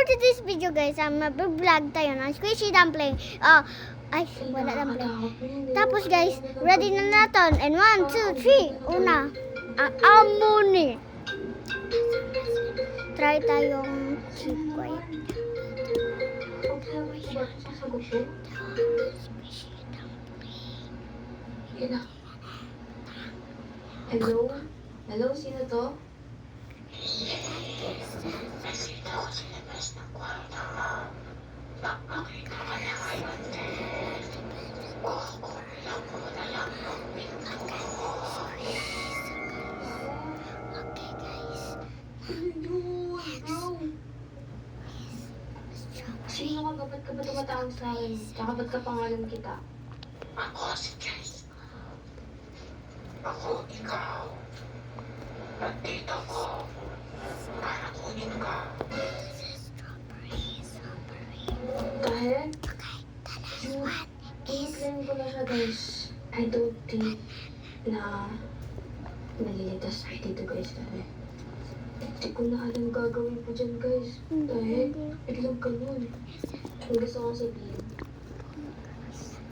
for today's video guys, mag-vlog tayo ng squishy dumpling. Ay, wala dumpling. Tapos guys, ready na natin. And 1, 2, 3. Una, ang amuni. Try tayong chikway. Hello? Hello? Sino to? Sino ka? Ba't ka ba tumatawag sa akin? Tsaka ba't ka pangalan kita? Ako si Jess. Ako ikaw. Nandito ko para kunin ka. Dahil? I-claim ko na siya guys. I don't think na nalilitas tayo dito guys. Dahil hindi ko na alam gagawin ko dyan guys. Dahil biglang ganun. Ang gusto kong sabihin.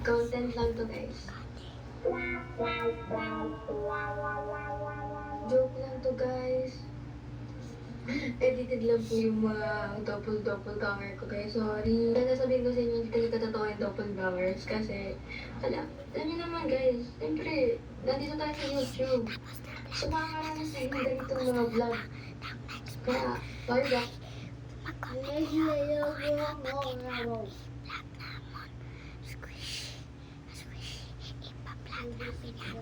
Content lang to guys. Joke lang to guys. Edited lang po yung mga doppelganger ko guys. Sorry. Kaya sabihin ko sa inyo, hindi talaga totoo yung doppelgangers. Kasi, alam niyo naman guys, siyempre, nandito tayo sa YouTube. So, makakaranas sa inyo ganitong mga vlog. Kaya, sorry ba? Squishy, ipa-vlog namin yan.